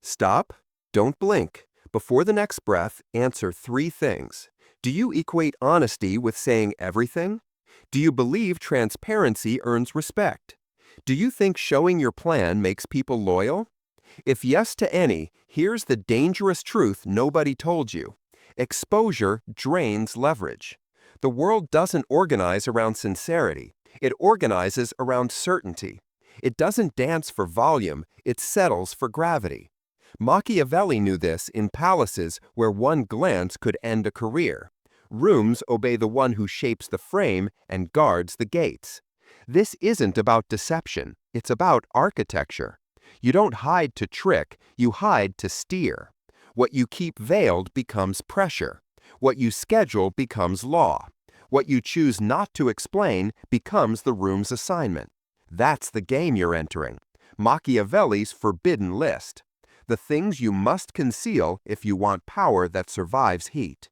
Stop. Don't blink. Before the next breath, answer three things. Do you equate honesty with saying everything? Do you believe transparency earns respect? Do you think showing your plan makes people loyal? If yes to any, here's the dangerous truth nobody told you. Exposure drains leverage. The world doesn't organize around sincerity. It organizes around certainty. It doesn't dance for volume, it settles for gravity. Machiavelli knew this in palaces where one glance could end a career. Rooms obey the one who shapes the frame and guards the gates. This isn't about deception, it's about architecture. You don't hide to trick, you hide to steer. What you keep veiled becomes pressure. What you schedule becomes law. What you choose not to explain becomes the room's assignment. That's the game you're entering. Machiavelli's forbidden list. The things you must conceal if you want power that survives heat.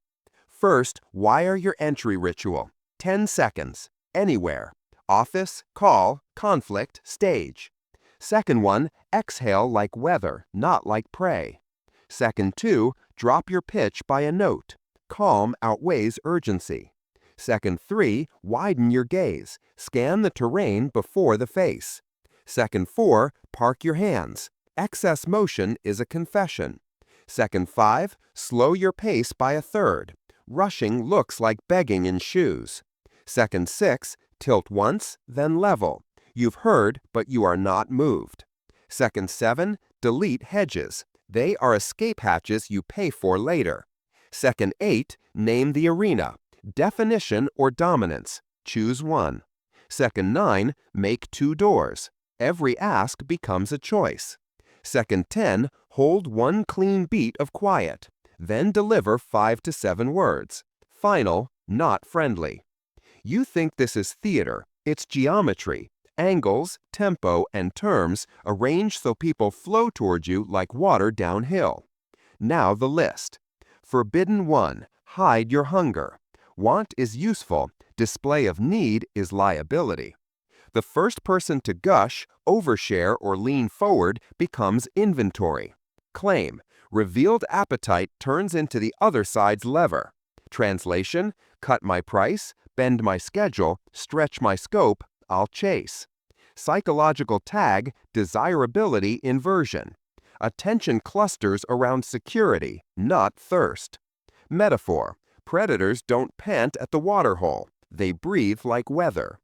First, wire your entry ritual. 10 seconds. Anywhere. Office, call, conflict, stage. Second one, exhale like weather, not like prey. Second two, drop your pitch by a note. Calm outweighs urgency. Second three, widen your gaze. Scan the terrain before the face. Second four, park your hands. Excess motion is a confession. Second five, slow your pace by a third. Rushing looks like begging in shoes. Second six, tilt once, then level. You've heard, but you are not moved. Second seven, delete hedges. They are escape hatches you pay for later. Second eight, name the arena. Definition or dominance. Choose one. Second nine, make two doors. Every ask becomes a choice. Second 10, hold one clean beat of quiet. Then deliver 5 to 7 words. Final, not friendly. You think this is theater. It's geometry. Angles, tempo, and terms arranged so people flow toward you like water downhill. Now the list. Forbidden 1, hide your hunger. Want is useful. Display of need is liability. The first person to gush, overshare, or lean forward becomes inventory. Claim. Revealed appetite turns into the other side's lever. Translation. Cut my price, bend my schedule, stretch my scope, I'll chase. Psychological tag. Desirability inversion. Attention clusters around security, not thirst. Metaphor. Predators don't pant at the waterhole. They breathe like weather.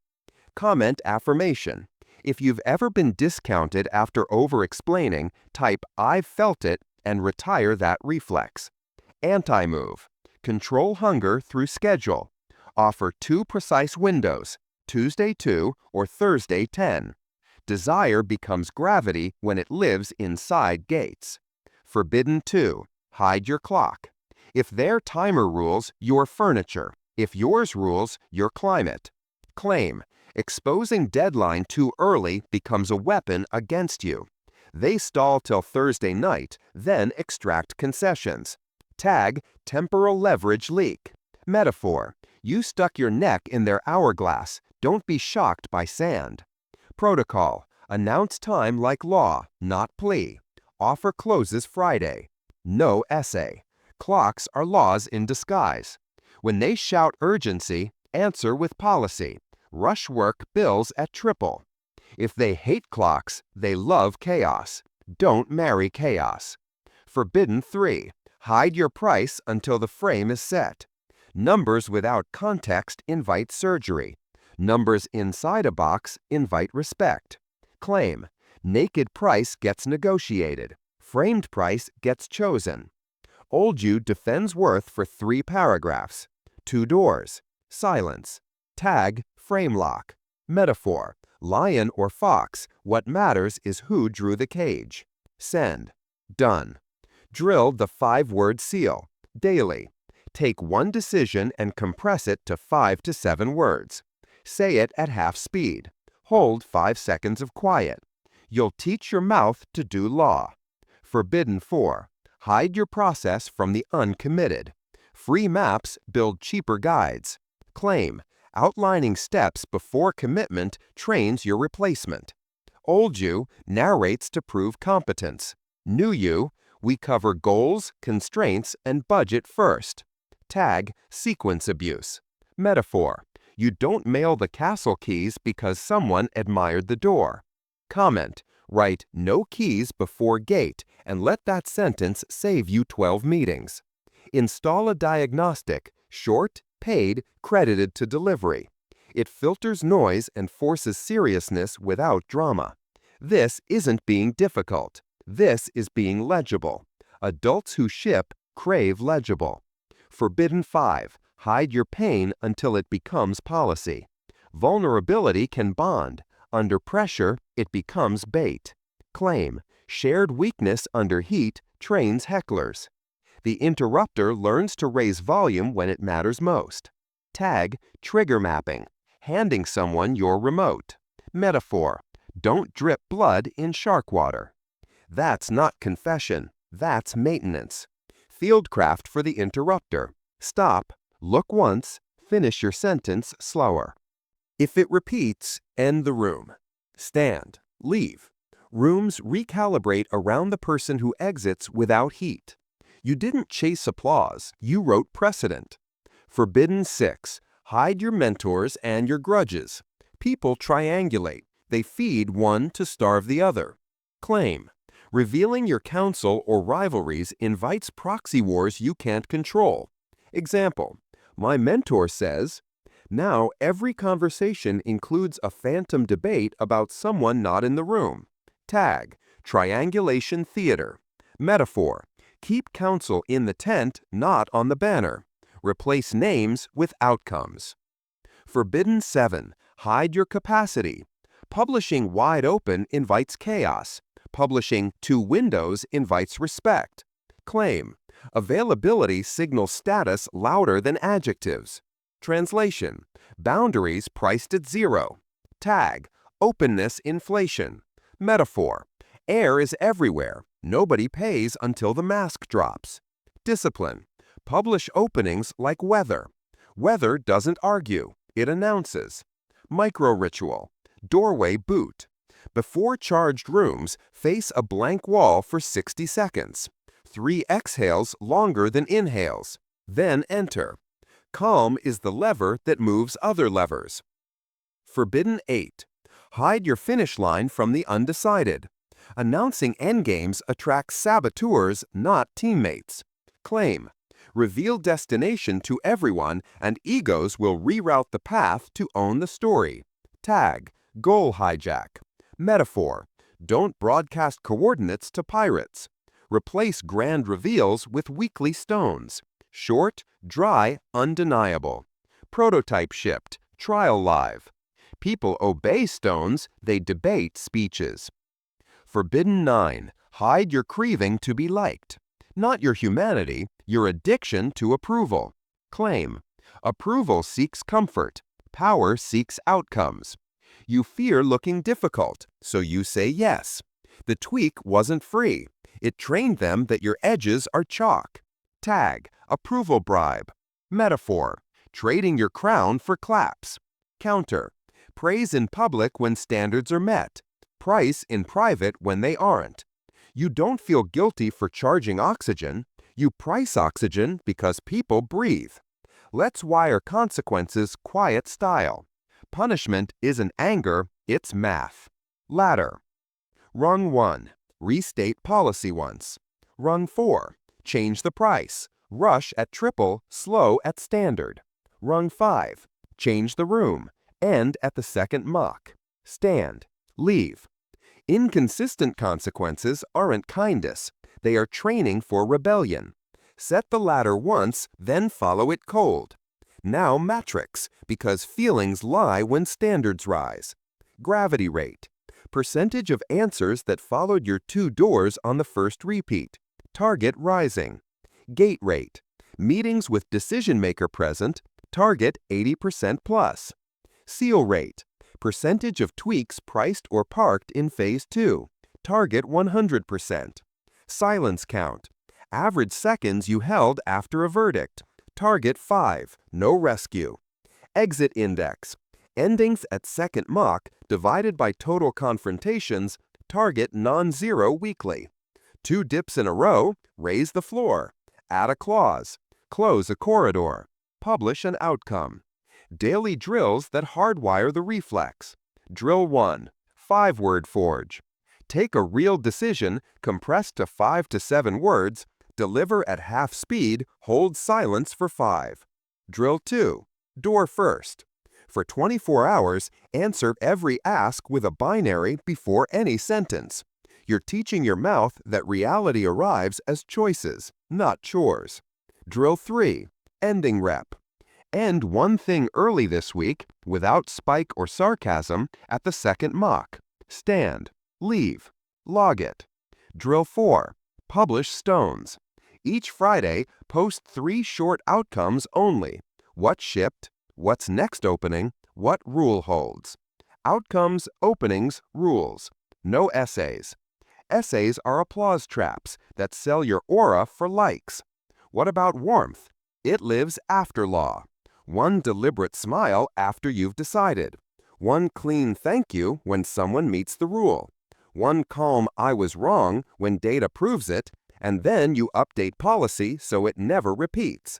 Comment affirmation. If you've ever been discounted after over-explaining, type "I've felt it" and retire that reflex. Anti-move. Control hunger through schedule. Offer 2 precise windows, Tuesday 2 or Thursday 10. Desire becomes gravity when it lives inside gates. Forbidden 2. Hide your clock. If their timer rules, your furniture. If yours rules, your climate. Claim. Exposing deadline too early becomes a weapon against you. They stall till Thursday night, then extract concessions. Tag. Temporal leverage leak. Metaphor. You stuck your neck in their hourglass. Don't be shocked by sand. Protocol. Announce time like law, not plea. Offer closes Friday. No essay. Clocks are laws in disguise. When they shout urgency, answer with policy. Rush work bills at triple. If they hate clocks, they love chaos. Don't marry chaos. Forbidden 3. Hide your price until the frame is set. Numbers without context invite surgery. Numbers inside a box invite respect. Claim. Naked price gets negotiated. Framed price gets chosen. Old you defends worth for 3 paragraphs. 2 doors. Silence. Tag. Frame lock. Metaphor. Lion or fox, what matters is who drew the cage. Send. Done. Drill the 5-word seal. Daily. Take one decision and compress it to 5 to 7 words. Say it at half speed. Hold 5 seconds of quiet. You'll teach your mouth to do law. Forbidden 4. Hide your process from the uncommitted. Free maps build cheaper guides. Claim. Outlining steps before commitment trains your replacement. Old you narrates to prove competence. New you We cover goals, constraints, and budget first. Tag, sequence abuse. Metaphor. You don't mail the castle keys because someone admired the door. Comment. Write no keys before gate and let that sentence save you 12 meetings. Install a diagnostic, short, paid, credited to delivery. It filters noise and forces seriousness without drama. This isn't being difficult. This is being legible. Adults who ship crave legible. Forbidden 5. Hide your pain until it becomes policy. Vulnerability can bond. Under pressure, it becomes bait. Claim. Shared weakness under heat trains hecklers. The interrupter learns to raise volume when it matters most. Tag, trigger mapping. Handing someone your remote. Metaphor. Don't drip blood in shark water. That's not confession. That's maintenance. Fieldcraft for the interrupter. Stop, look once, finish your sentence slower. If it repeats, end the room. Stand, leave. Rooms recalibrate around the person who exits without heat. You didn't chase applause, you wrote precedent. Forbidden 6. Hide your mentors and your grudges. People triangulate. They feed one to starve the other. Claim. Revealing your counsel or rivalries invites proxy wars you can't control. Example. My mentor says, now every conversation includes a phantom debate about someone not in the room. Tag. Triangulation theater. Metaphor. Keep counsel in the tent, not on the banner. Replace names with outcomes. Forbidden 7. Hide your capacity. Publishing wide open invites chaos. Publishing to windows invites respect. Claim. Availability signals status louder than adjectives. Translation. Boundaries priced at 0. Tag. Openness inflation. Metaphor. Air is everywhere. Nobody pays until the mask drops. Discipline. Publish openings like weather. Weather doesn't argue. It announces. Micro-ritual. Doorway boot. Before charged rooms, face a blank wall for 60 seconds. 3 exhales longer than inhales. Then enter. Calm is the lever that moves other levers. Forbidden 8. Hide your finish line from the undecided. Announcing endgames attracts saboteurs, not teammates. Claim. Reveal destination to everyone and egos will reroute the path to own the story. Tag. Goal hijack. Metaphor. Don't broadcast coordinates to pirates. Replace grand reveals with weekly stones. Short, dry, undeniable. Prototype shipped. Trial live. People obey stones, they debate speeches. Forbidden 9. Hide your craving to be liked. Not your humanity, your addiction to approval. Claim. Approval seeks comfort. Power seeks outcomes. You fear looking difficult, so you say yes. The tweak wasn't free. It trained them that your edges are chalk. Tag. Approval bribe. Metaphor. Trading your crown for claps. Counter. Praise in public when standards are met. Price in private when they aren't. You don't feel guilty for charging oxygen. You price oxygen because people breathe. Let's wire consequences quiet style. Punishment isn't anger, it's math. Ladder. Rung 1. Restate policy once. Rung 4. Change the price. Rush at triple, slow at standard. Rung 5. Change the room. End at the second mock. Stand. Leave. Inconsistent consequences aren't kindness. They are training for rebellion. Set the ladder once, then follow it cold. Now matrix, because feelings lie when standards rise. Gravity rate. Percentage of answers that followed your 2 doors on the first repeat. Target rising. Gate rate. Meetings with decision maker present. Target 80% plus. Seal rate. Percentage of tweaks priced or parked in Phase 2. Target 100%. Silence count. Average seconds you held after a verdict. Target 5. No rescue. Exit index. Endings at second mock divided by total confrontations. Target non-zero weekly. 2 dips in a row, raise the floor. Add a clause. Close a corridor. Publish an outcome. Daily drills that hardwire the reflex. Drill 1. 5-word forge. Take a real decision, compressed to 5 to 7 words, deliver at half speed, hold silence for 5. Drill 2. Door first. For 24 hours, answer every ask with a binary before any sentence. You're teaching your mouth that reality arrives as choices, not chores. Drill 3. Ending rep. End one thing early this week, without spike or sarcasm, at the second mock. Stand. Leave. Log it. Drill 4. Publish stones. Each Friday, post 3 short outcomes only. What shipped, what's next opening, what rule holds. Outcomes, openings, rules. No essays. Essays are applause traps that sell your aura for likes. What about warmth? It lives after law. One deliberate smile after you've decided. One clean thank you when someone meets the rule. One calm I was wrong when data proves it, and then you update policy so it never repeats.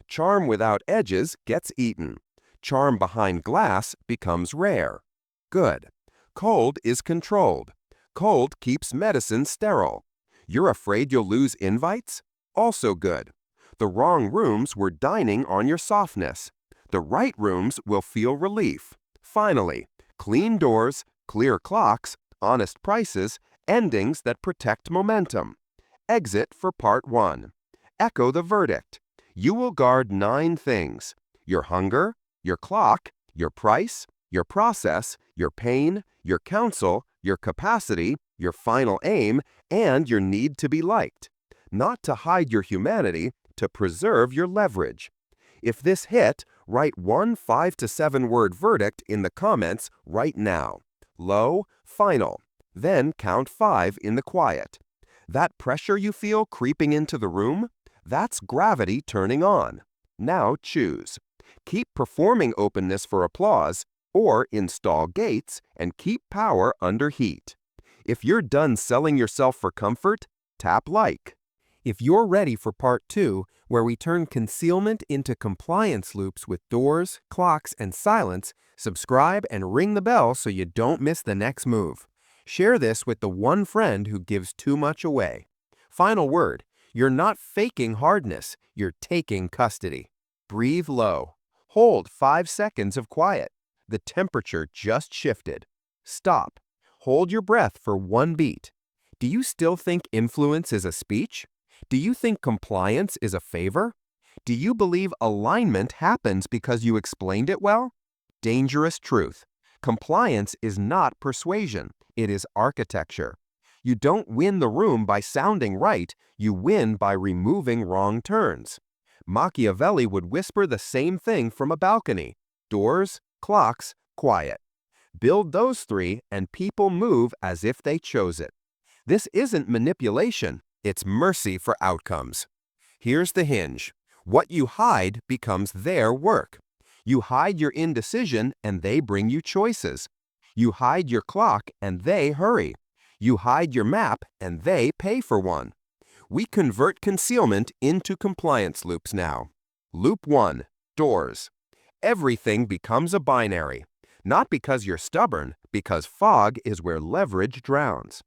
Charm without edges gets eaten. Charm behind glass becomes rare. Good. Cold is controlled. Cold keeps medicine sterile. You're afraid you'll lose invites? Also good. The wrong rooms were dining on your softness. The right rooms will feel relief. Finally, clean doors, clear clocks, honest prices, endings that protect momentum. Exit for part 1. Echo the verdict. You will guard 9 things: your hunger, your clock, your price, your process, your pain, your counsel, your capacity, your final aim, and your need to be liked. Not to hide your humanity, to preserve your leverage. If this hit, write one 5 to 7 word verdict in the comments right now. Low, final. Then count 5 in the quiet. That pressure you feel creeping into the room? That's gravity turning on. Now choose. Keep performing openness for applause, or install gates and keep power under heat. If you're done selling yourself for comfort, tap like. If you're ready for part 2, where we turn concealment into compliance loops with doors, clocks, and silence, subscribe and ring the bell so you don't miss the next move. Share this with the one friend who gives too much away. Final word, you're not faking hardness, you're taking custody. Breathe low. Hold 5 seconds of quiet. The temperature just shifted. Stop. Hold your breath for 1 beat. Do you still think influence is a speech? Do you think compliance is a favor? Do you believe alignment happens because you explained it well? Dangerous truth. Compliance is not persuasion. It is architecture. You don't win the room by sounding right. You win by removing wrong turns. Machiavelli would whisper the same thing from a balcony. Doors, clocks, quiet. Build those 3 and people move as if they chose it. This isn't manipulation. It's mercy for outcomes. Here's the hinge. What you hide becomes their work. You hide your indecision and they bring you choices. You hide your clock and they hurry. You hide your map and they pay for one. We convert concealment into compliance loops now. Loop 1. Doors. Everything becomes a binary. Not because you're stubborn, because fog is where leverage drowns.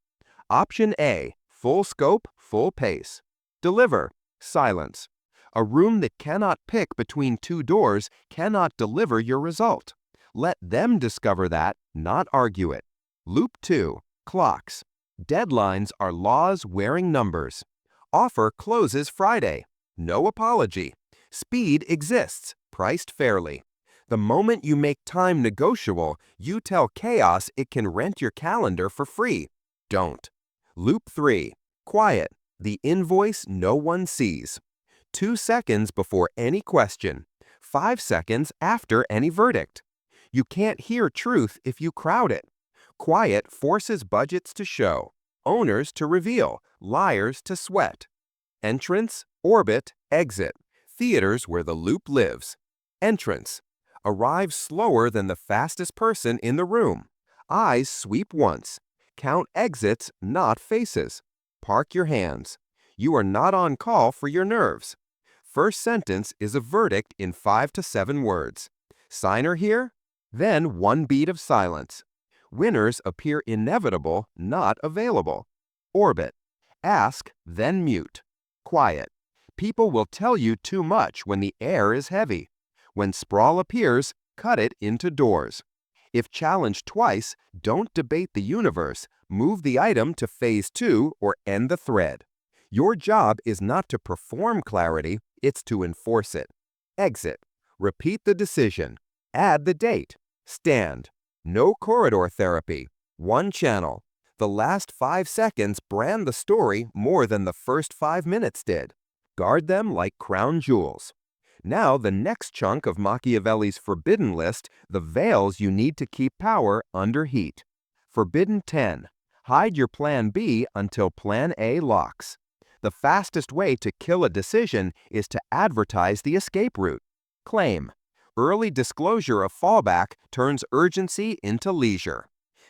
Option A. Full scope, full pace. Deliver. Silence. A room that cannot pick between 2 doors cannot deliver your result. Let them discover that, not argue it. Loop 2. Clocks. Deadlines are laws wearing numbers. Offer closes Friday. No apology. Speed exists, priced fairly. The moment you make time negotiable, you tell chaos it can rent your calendar for free. Don't. Loop 3. Quiet. The invoice no one sees. 2 seconds before any question. 5 seconds after any verdict. You can't hear truth if you crowd it. Quiet forces budgets to show, owners to reveal, liars to sweat. Entrance, orbit, exit. Theaters where the loop lives. Entrance. Arrive slower than the fastest person in the room. Eyes sweep once. Count exits, not faces. Park your hands. You are not on call for your nerves. First sentence is a verdict in 5 to 7 words. Signer here? Then one beat of silence. Winners appear inevitable, not available. Orbit. Ask, then mute. Quiet. People will tell you too much when the air is heavy. When sprawl appears, cut it into doors. If challenged twice, don't debate the universe. Move the item to phase 2 or end the thread. Your job is not to perform clarity, it's to enforce it. Exit. Repeat the decision. Add the date. Stand. No corridor therapy. One channel. The last 5 seconds brand the story more than the first 5 minutes did. Guard them like crown jewels. Now the next chunk of Machiavelli's forbidden list, the veils you need to keep power under heat. Forbidden 10. Hide your plan B until plan A locks. The fastest way to kill a decision is to advertise the escape route. Claim. Early disclosure of fallback turns urgency into leisure.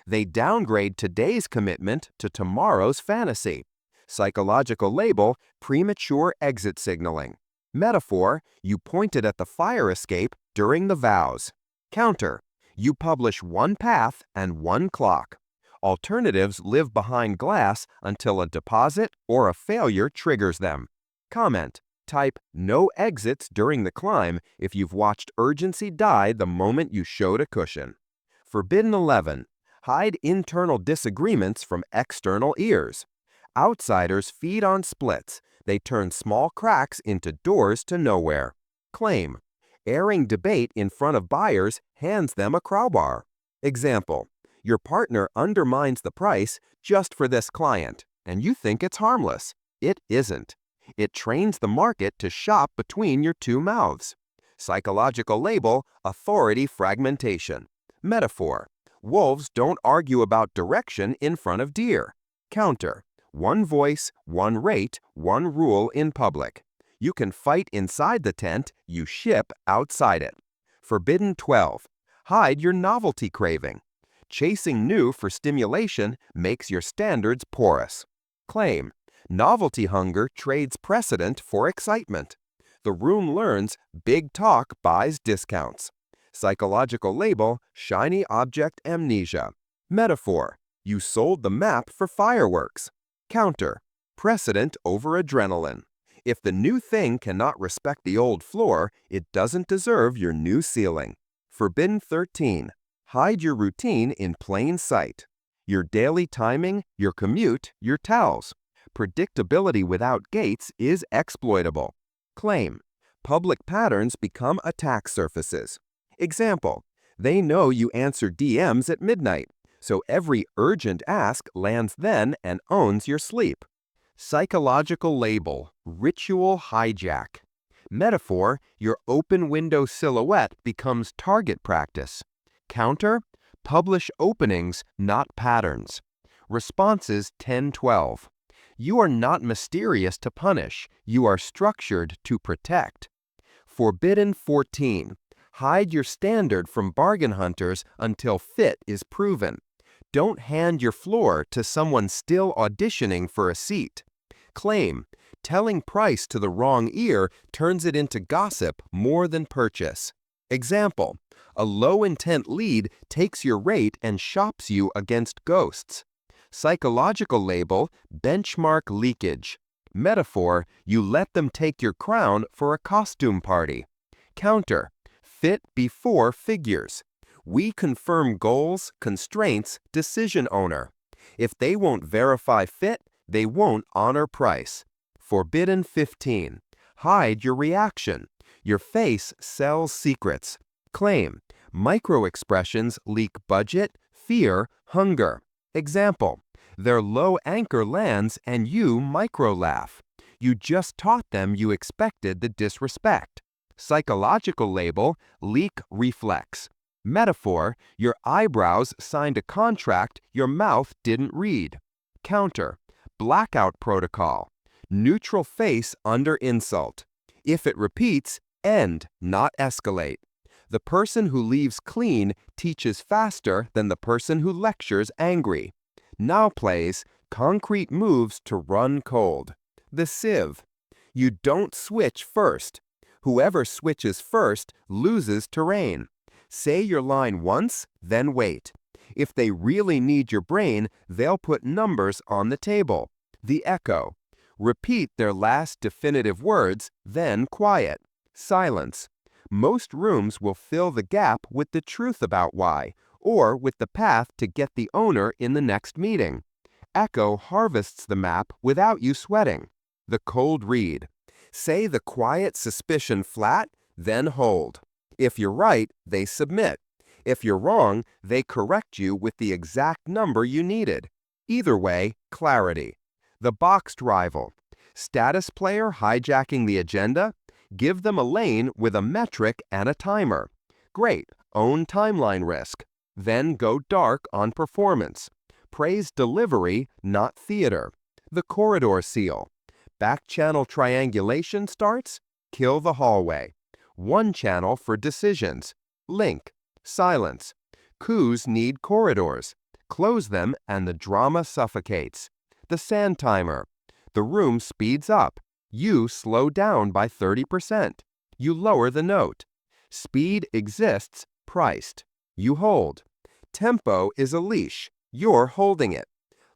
They downgrade today's commitment to tomorrow's fantasy. Psychological label, premature exit signaling. Metaphor, you pointed at the fire escape during the vows. Counter, you publish one path and one clock. Alternatives live behind glass until a deposit or a failure triggers them. Comment, type no exits during the climb if you've watched urgency die the moment you showed a cushion. Forbidden 11. Hide internal disagreements from external ears. Outsiders feed on splits. They turn small cracks into doors to nowhere. Claim. Airing debate in front of buyers hands them a crowbar. Example. Your partner undermines the price just for this client, and you think it's harmless. It isn't. It trains the market to shop between your two mouths. Psychological label, authority fragmentation. Metaphor. Wolves don't argue about direction in front of deer. Counter. One voice, one rate, one rule in public. You can fight inside the tent, you ship outside it. Forbidden 12. Hide your novelty craving. Chasing new for stimulation makes your standards porous. Claim. Novelty hunger trades precedent for excitement. The room learns big talk buys discounts. Psychological label, shiny object amnesia. Metaphor. You sold the map for fireworks. Counter. Precedent over adrenaline. If the new thing cannot respect the old floor, it doesn't deserve your new ceiling. Forbidden 13. Hide your routine in plain sight. Your daily timing, your commute, your towels. Predictability without gates is exploitable. Claim. Public patterns become attack surfaces. Example. They know you answer DMs at midnight, so every urgent ask lands then and owns your sleep. Psychological label, ritual hijack. Metaphor, your open window silhouette becomes target practice. Counter, publish openings, not patterns. Responses 10-12. You are not mysterious to punish, you are structured to protect. Forbidden 14. Hide your standard from bargain hunters until fit is proven. Don't hand your floor to someone still auditioning for a seat. Claim. Telling price to the wrong ear turns it into gossip more than purchase. Example. A low-intent lead takes your rate and shops you against ghosts. Psychological label, benchmark leakage. Metaphor, you let them take your crown for a costume party. Counter, fit before figures. We confirm goals, constraints, decision owner. If they won't verify fit, they won't honor price. Forbidden 15. Hide your reaction. Your face sells secrets. Claim. Micro-expressions leak budget, fear, hunger. Example. Their low anchor lands and you micro-laugh. You just taught them you expected the disrespect. Psychological label, leak reflex. Metaphor, your eyebrows signed a contract your mouth didn't read. Counter, blackout protocol. Neutral face under insult. If it repeats, end, not escalate. The person who leaves clean teaches faster than the person who lectures angry. Now plays Concrete moves to run cold. The sieve. You don't switch first. Whoever switches first loses terrain. Say your line once, then wait. If they really need your brain, they'll put numbers on the table. The echo. Repeat their last definitive words, then quiet. Silence. Most rooms will fill the gap with the truth about why, or with the path to get the owner in the next meeting. Echo harvests the map without you sweating. The cold read. Say the quiet suspicion flat, then hold. If you're right, they submit. If you're wrong, they correct you with the exact number you needed. Either way, clarity. The boxed rival. Status player hijacking the agenda? Give them a lane with a metric and a timer. Great, own timeline risk. Then go dark on performance. Praise delivery, not theater. The corridor seal. Back-channel triangulation starts? Kill the hallway. One channel for decisions. Link. Silence. Coups need corridors. Close them and the drama suffocates. The sand timer. The room speeds up. You slow down by 30%. You lower the note. Speed exists, priced. You hold. Tempo is a leash. You're holding it.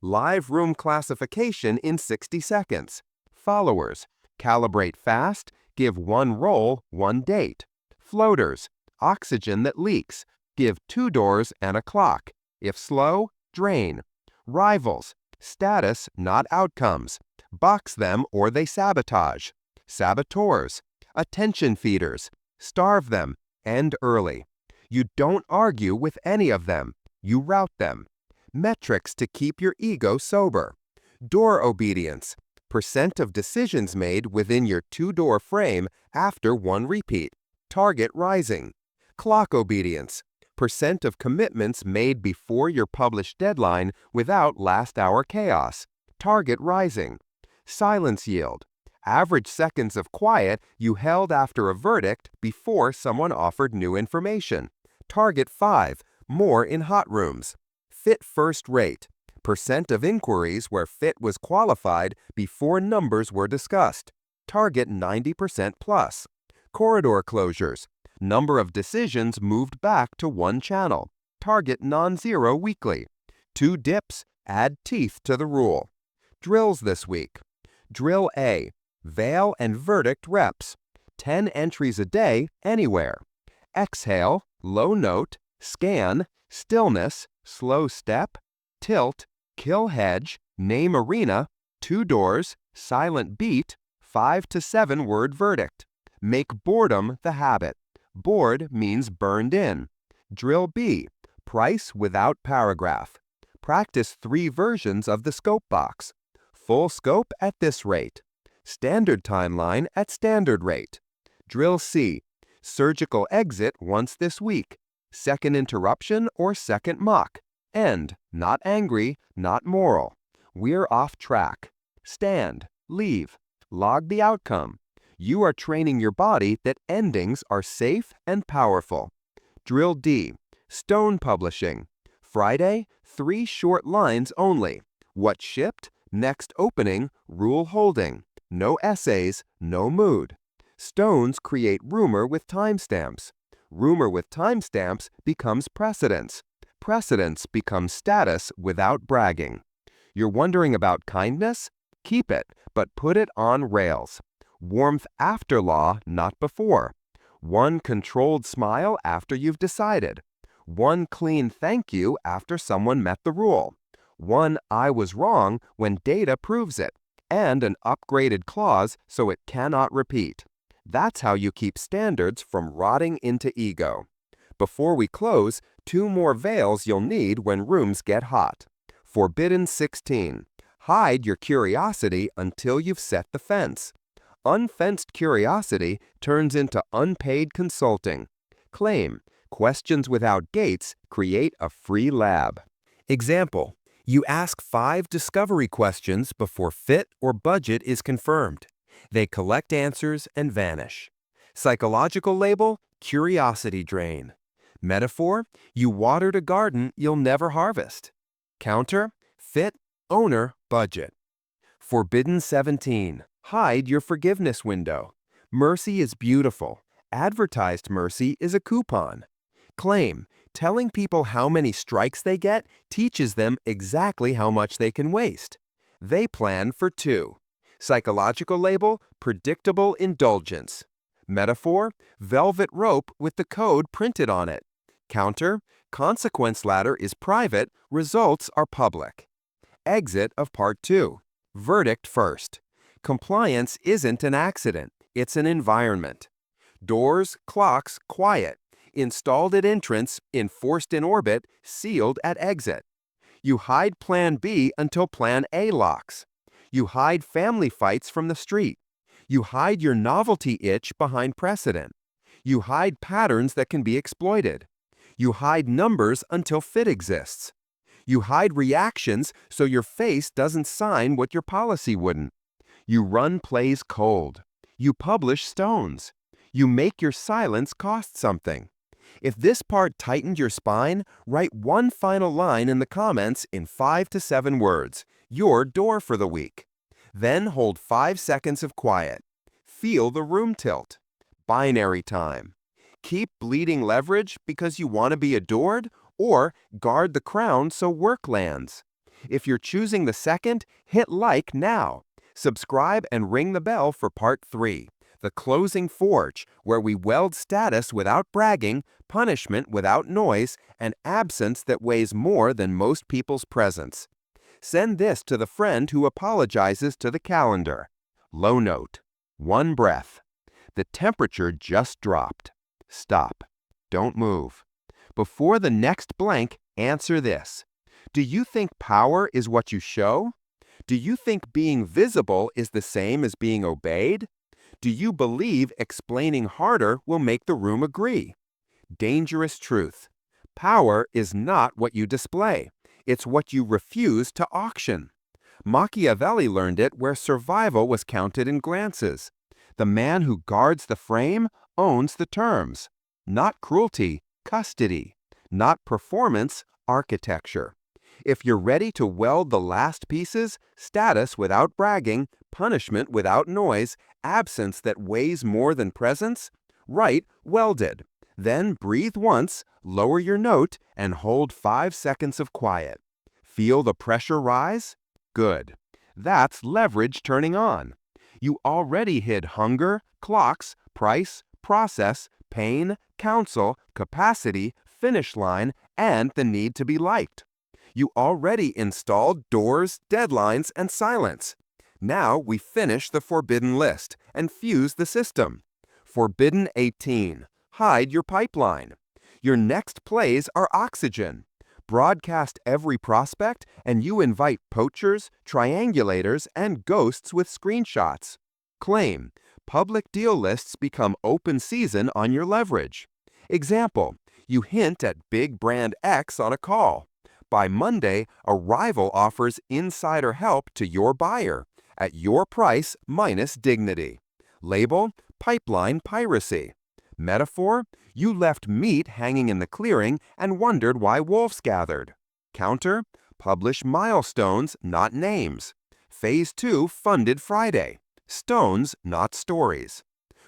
Live room classification in 60 seconds. Followers. Calibrate fast. Give one roll, one date. Floaters. Oxygen that leaks. Give 2 doors and a clock. If slow, drain. Rivals. Status, not outcomes. Box them or they sabotage. Saboteurs. Attention feeders. Starve them. End early. You don't argue with any of them. You route them. Metrics to keep your ego sober. Door obedience. Percent of decisions made within your 2-door frame after one repeat. Target rising. Clock obedience. Percent of commitments made before your published deadline without last-hour chaos. Target rising. Silence yield. Average seconds of quiet you held after a verdict before someone offered new information. Target 5. More in hot rooms. Fit first rate. Percent of inquiries where fit was qualified before numbers were discussed. Target 90% plus. Corridor closures. Number of decisions moved back to one channel. Target non-zero weekly. 2 dips, add teeth to the rule. Drills this week. Drill A. Veil and verdict reps. 10 entries a day, anywhere. Exhale, low note, scan, stillness, slow step, tilt, kill hedge, name arena, 2 doors, silent beat, 5 to 7 word verdict. Make boredom the habit. Bored means burned in. Drill B. Price without paragraph. Practice 3 versions of the scope box. Full scope at this rate. Standard timeline at standard rate. Drill C. Surgical exit once this week. Second interruption or second mock. End. Not angry, not moral. We're off track. Stand. Leave. Log the outcome. You are training your body that endings are safe and powerful. Drill D. Stone publishing. Friday, 3 short lines only. What shipped? Next opening, rule holding. No essays, no mood. Stones create rumor with timestamps. Rumor with timestamps becomes precedence. Precedence becomes status without bragging. You're wondering about kindness? Keep it, but put it on rails. Warmth after law, not before. One controlled smile after you've decided. One clean thank you after someone met the rule. One I was wrong when data proves it. And an upgraded clause so it cannot repeat. That's how you keep standards from rotting into ego. Before we close, 2 more veils you'll need when rooms get hot. Forbidden 16. Hide your curiosity until you've set the fence. Unfenced curiosity turns into unpaid consulting. Claim. Questions without gates create a free lab. Example. You ask 5 discovery questions before fit or budget is confirmed. They collect answers and vanish. Psychological label, curiosity drain. Metaphor, you watered a garden you'll never harvest. Counter, fit, Owner budget. Forbidden 17. Hide your forgiveness window. Mercy is beautiful. Advertised mercy is a coupon. Claim. Telling people how many strikes they get teaches them exactly how much they can waste. They plan for 2. Psychological label, predictable indulgence. Metaphor, velvet rope with the code printed on it. Counter, consequence ladder is private, results are public. Exit of Part 2. Verdict first. Compliance isn't an accident, it's an environment. Doors, clocks, quiet. Installed at entrance, enforced in orbit, sealed at exit. You hide Plan B until Plan A locks. You hide family fights from the street. You hide your novelty itch behind precedent. You hide patterns that can be exploited. You hide numbers until fit exists. You hide reactions so your face doesn't sign what your policy wouldn't. You run plays cold. You publish stones. You make your silence cost something. If this part tightened your spine, write one final line in the comments in 5 to 7 words, your door for the week. Then hold 5 seconds of quiet. Feel the room tilt. Binary time. Keep bleeding leverage because you want to be adored, or guard the crown so work lands. If you're choosing the second, hit like now. Subscribe and ring the bell for Part 3. The Closing Forge, where we weld status without bragging, punishment without noise, and absence that weighs more than most people's presence. Send this to the friend who apologizes to the calendar. Low note. One breath. The temperature just dropped. Stop. Don't move. Before the next blank, answer this. Do you think power is what you show? Do you think being visible is the same as being obeyed? Do you believe explaining harder will make the room agree? Dangerous truth. Power is not what you display. It's what you refuse to auction. Machiavelli learned it where survival was counted in glances. The man who guards the frame owns the terms. Not cruelty, custody. Not performance, architecture. If you're ready to weld the last pieces, status without bragging, punishment without noise, absence that weighs more than presence, write welded. Then breathe once, lower your note, and hold 5 seconds of quiet. Feel the pressure rise? Good. That's leverage turning on. You already hid hunger, clocks, price, process, pain, counsel, capacity, finish line, and the need to be liked. You already installed doors, deadlines, and silence. Now we finish the forbidden list and fuse the system. Forbidden 18. Hide your pipeline. Your next plays are oxygen. Broadcast every prospect, and you invite poachers, triangulators, and ghosts with screenshots. Claim. Public deal lists become open season on your leverage. Example. You hint at big brand X on a call. By Monday, a rival offers insider help to your buyer at your price minus dignity. Label, pipeline piracy. Metaphor, you left meat hanging in the clearing and wondered why wolves gathered. Counter, publish milestones, not names. Phase 2 funded Friday. Stones, not stories.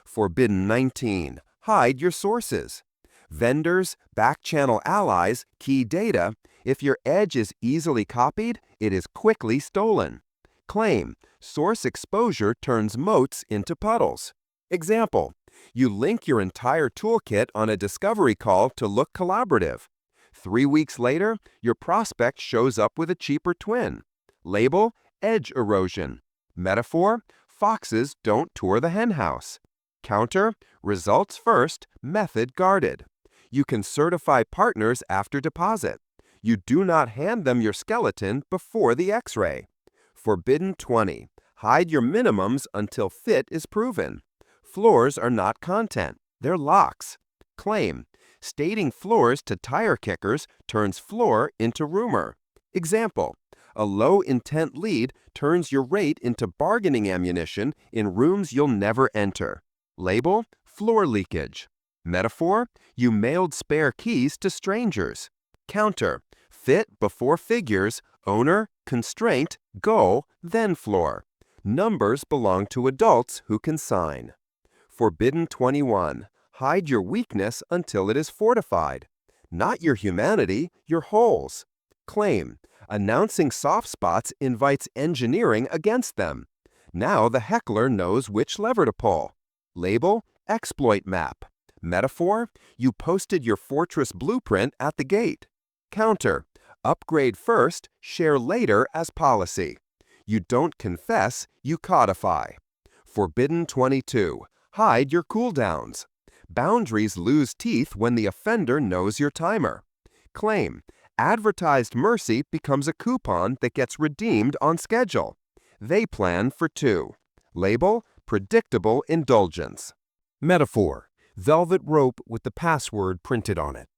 Forbidden 19. Hide your sources. Vendors, back-channel allies, key data. If your edge is easily copied, it is quickly stolen. Claim, source exposure turns moats into puddles. Example, you link your entire toolkit on a discovery call to look collaborative. 3 weeks later, your prospect shows up with a cheaper twin. Label, edge erosion. Metaphor, foxes don't tour the henhouse. Counter, results first, method guarded. You can certify partners after deposit. You do not hand them your skeleton before the X-ray. Forbidden 20. Hide your minimums until fit is proven. Floors are not content, they're locks. Claim. Stating floors to tire kickers turns floor into rumor. Example. A low-intent lead turns your rate into bargaining ammunition in rooms you'll never enter. Label, floor leakage. Metaphor, you mailed spare keys to strangers. Counter, fit before figures, owner, Constraint, goal, then floor. Numbers belong to adults who can sign. Forbidden 21. Hide your weakness until it is fortified. Not your humanity, your holes. Claim. Announcing soft spots invites engineering against them. Now the heckler knows which lever to pull. Label, exploit map. Metaphor, you posted your fortress blueprint at the gate. Counter, upgrade first, share later as policy. You don't confess, you codify. Forbidden 22. Hide your cooldowns. Boundaries lose teeth when the offender knows your timer. Claim, advertised mercy becomes a coupon that gets redeemed on schedule. They plan for 2. Label, predictable indulgence. Metaphor, velvet rope with the password printed on it.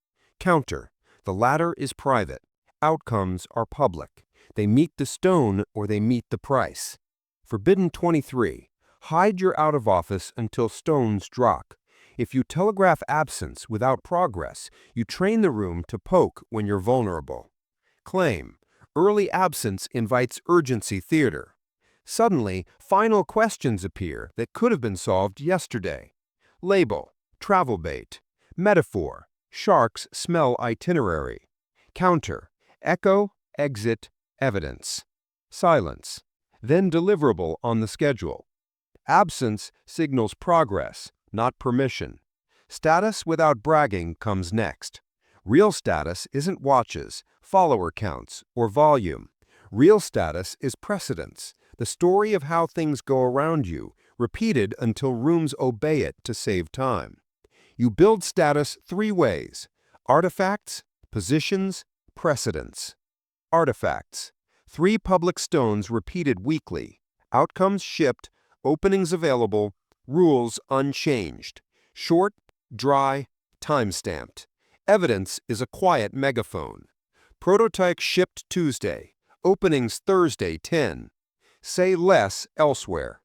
Counter, the latter is private. Outcomes are public. They meet the stone or they meet the price. Forbidden 23. Hide your out of office until stones drop. If you telegraph absence without progress, you train the room to poke when you're vulnerable. Claim, early absence invites urgency theater. Suddenly, final questions appear that could have been solved yesterday. Label, travel bait. Metaphor, sharks smell itinerary. Counter, echo, exit, evidence. Silence, then deliverable on the schedule. Absence signals progress, not permission. Status without bragging comes next. Real status isn't watches, follower counts, or volume. Real status is precedence, the story of how things go around you, repeated until rooms obey it to save time. You build status 3 ways: artifacts, positions, precedents. Artifacts. 3 public stones repeated weekly. Outcomes shipped, openings available, rules unchanged. Short, dry, time-stamped. Evidence is a quiet megaphone. Prototype shipped Tuesday. Openings Thursday 10. Say less elsewhere.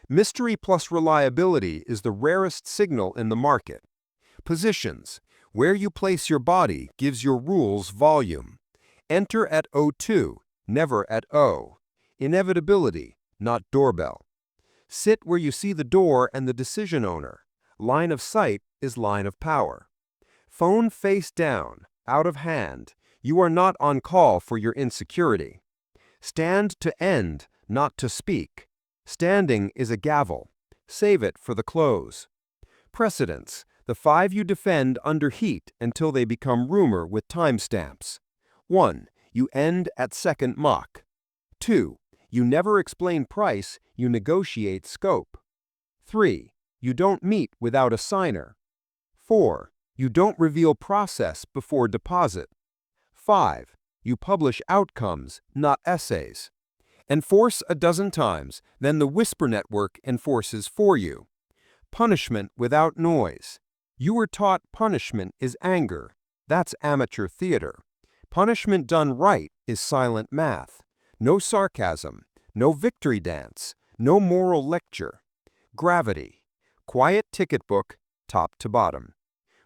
Mystery plus reliability is the rarest signal in the market. Positions. Where you place your body gives your rules volume. Enter at O2, never at O. Inevitability, not doorbell. Sit where you see the door and the decision owner. Line of sight is line of power. Phone face down, out of hand. You are not on call for your insecurity. Stand to end, not to speak. Standing is a gavel. Save it for the close. Precedents. The 5 you defend under heat until they become rumor with timestamps. 1. You end at second mock. 2. You never explain price, you negotiate scope. 3. You don't meet without a signer. 4. You don't reveal process before deposit. 5. You publish outcomes, not essays. Enforce a dozen times, then the whisper network enforces for you. Punishment without noise. You were taught punishment is anger. That's amateur theater. Punishment done right is silent math. No sarcasm, no victory dance, no moral lecture. Gravity. Quiet ticket book, top to bottom.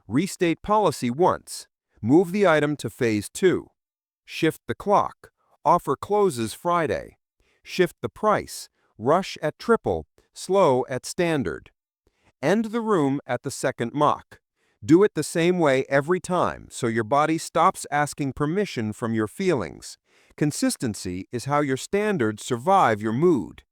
Restate policy once. Move the item to phase 2. Shift the clock. Offer closes Friday. Shift the price. Rush at triple, slow at standard. End the room at the second mock. Do it the same way every time so your body stops asking permission from your feelings. Consistency is how your standards survive your mood.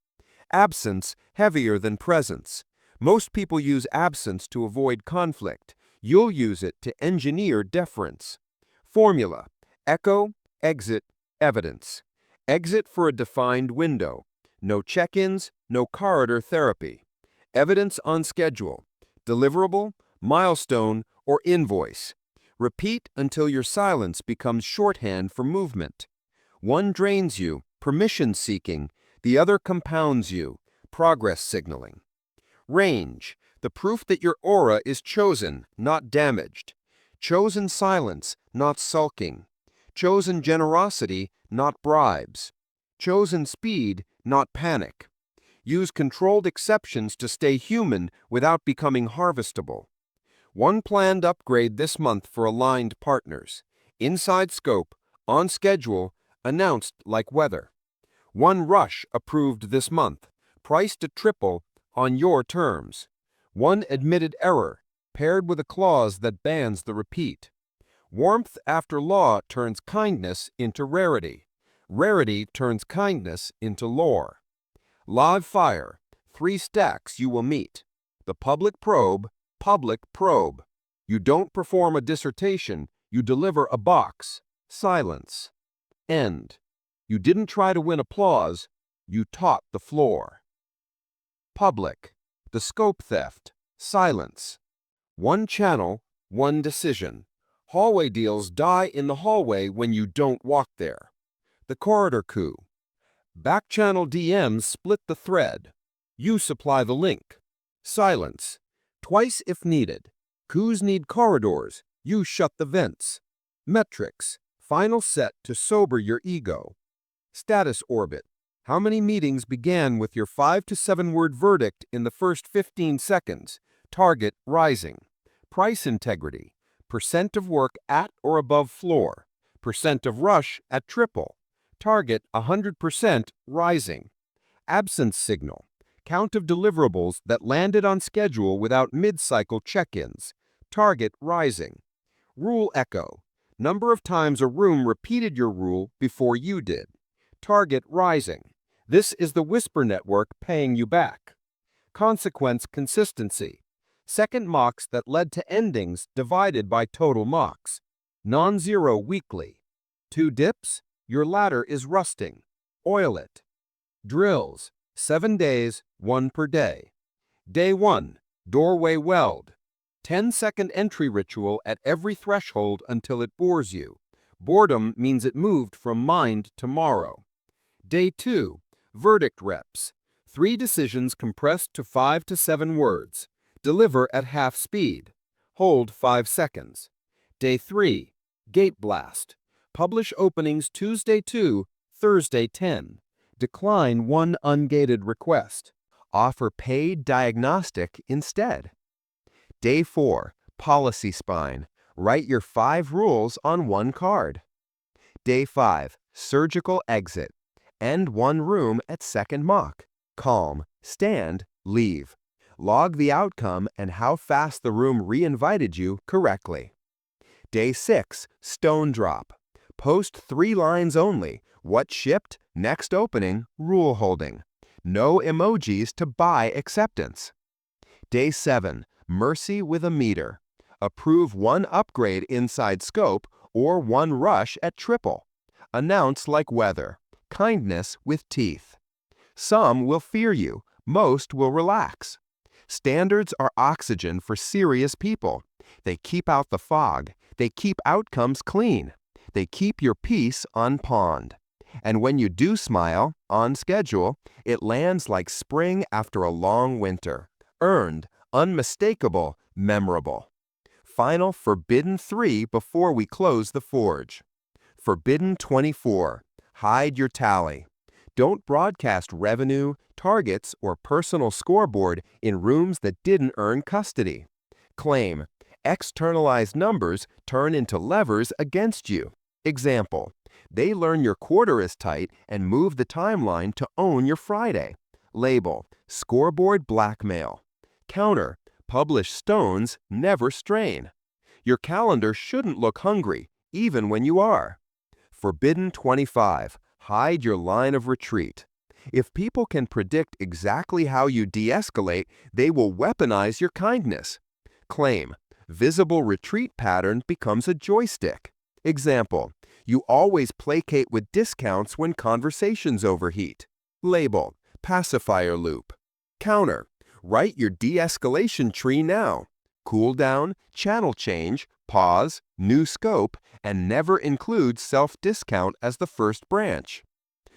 Absence heavier than presence. Most people use absence to avoid conflict. You'll use it to engineer deference. Formula: echo, exit, evidence. Exit for a defined window. No check-ins, no corridor therapy. Evidence on schedule. Deliverable, milestone, or invoice. Repeat until your silence becomes shorthand for movement. One drains you, permission seeking. The other compounds you, progress signaling. Range, the proof that your aura is chosen, not damaged. Chosen silence, not sulking. Chosen generosity, not bribes. Chosen speed, not panic. Use controlled exceptions to stay human without becoming harvestable. One planned upgrade this month for aligned partners. Inside scope, on schedule, announced like weather. One rush approved this month, priced to triple on your terms. One admitted error, paired with a clause that bans the repeat. Warmth after law turns kindness into rarity. Rarity turns kindness into lore. Live fire, 3 stacks you will meet. The public probe, public probe. You don't perform a dissertation, you deliver a box. Silence. End. You didn't try to win applause, you taught the floor. Public. The scope theft. Silence. One channel, one decision. Hallway deals die in the hallway when you don't walk there. The corridor coup. Back-channel DMs split the thread. You supply the link. Silence. Twice if needed. Coups need corridors. You shut the vents. Metrics. Final set to sober your ego. Status orbit. How many meetings began with your 5 to 7 word verdict in the first 15 seconds? Target rising. Price integrity. Percent of work at or above floor. Percent of rush at triple. Target 100% rising. Absence signal. Count of deliverables that landed on schedule without mid-cycle check-ins. Target rising. Rule echo. Number of times a room repeated your rule before you did. Target rising. This is the whisper network paying you back. Consequence consistency. Second mocks that led to endings divided by total mocks. Non-zero weekly. 2 dips? Your ladder is rusting. Oil it. Drills. 7 days, 1 per day. Day 1. Doorway weld. 10-second entry ritual at every threshold until it bores you. Boredom means it moved from mind to morrow. Day 2. Verdict reps. 3 decisions compressed to 5 to 7 words. Deliver at half speed. Hold 5 seconds. Day 3. Gate blast. Publish openings Tuesday 2, Thursday 10. Decline 1 ungated request. Offer paid diagnostic instead. Day 4. Policy spine. Write your 5 rules on 1 card. Day 5. Surgical exit. End 1 room at second mock. Calm. Stand. Leave. Log the outcome and how fast the room re-invited you correctly. Day 6. Stone drop. Post 3 lines only. What shipped, next opening, rule holding. No emojis to buy acceptance. Day 7. Mercy with a meter. Approve 1 upgrade inside scope or 1 rush at triple. Announce like weather. Kindness with teeth. Some will fear you. Most will relax. Standards are oxygen for serious people. They keep out the fog. They keep outcomes clean. They keep your peace on pond. And when you do smile, on schedule, it lands like spring after a long winter. Earned, unmistakable, memorable. Final forbidden 3 before we close the forge. Forbidden 24. Hide your tally. Don't broadcast revenue, targets, or personal scoreboard in rooms that didn't earn custody. Claim. Externalized numbers turn into levers against you. Example. They learn your quarter is tight and move the timeline to own your Friday. Label. Scoreboard blackmail. Counter. Publish stones, never strain. Your calendar shouldn't look hungry, even when you are. Forbidden 25. Hide your line of retreat. If people can predict exactly how you de-escalate, they will weaponize your kindness. Claim. Visible retreat pattern becomes a joystick. Example. You always placate with discounts when conversations overheat. Label. Pacifier loop. Counter. Write your de-escalation tree now. Cool down, channel change, pause, new scope, and never include self-discount as the first branch.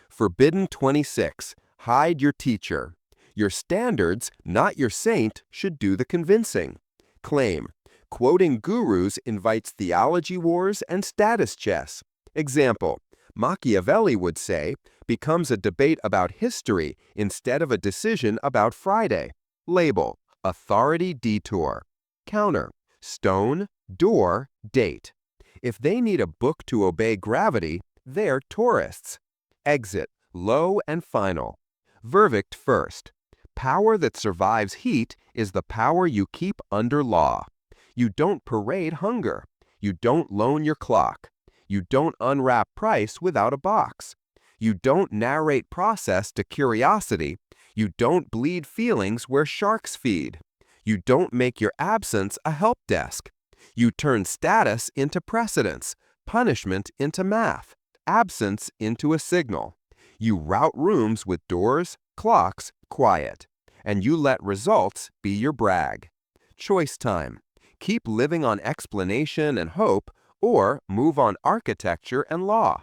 Forbidden 26. Hide your teacher. Your standards, not your saint, should do the convincing. Claim. Quoting gurus invites theology wars and status chess. Example. Machiavelli would say, becomes a debate about history instead of a decision about Friday. Label. Authority detour. Counter. Stone, door, date. If they need a book to obey gravity, They're tourists. Exit, low and final. Verdict first. Power that survives heat is the power you keep under law. You don't parade hunger. You don't loan your clock. You don't unwrap price without a box. You don't narrate process to curiosity. You don't bleed feelings where sharks feed. You don't make your absence a help desk. You turn status into precedence, punishment into math, absence into a signal. You route rooms with doors, clocks, quiet. And you let results be your brag. Choice time. Keep living on explanation and hope, or move on architecture and law.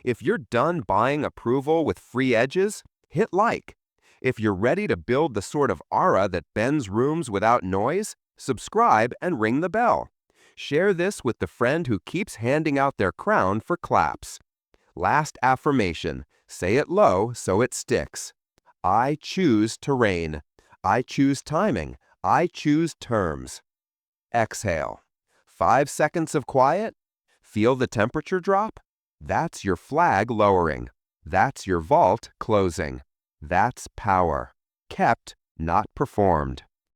If you're done buying approval with free edges, hit like. If you're ready to build the sort of aura that bends rooms without noise, subscribe and ring the bell. Share this with the friend who keeps handing out their crown for claps. Last affirmation. Say it low so it sticks. I choose to reign. I choose timing. I choose terms. Exhale. 5 seconds of quiet. Feel the temperature drop? That's your flag lowering. That's your vault closing. That's power. Kept, not performed.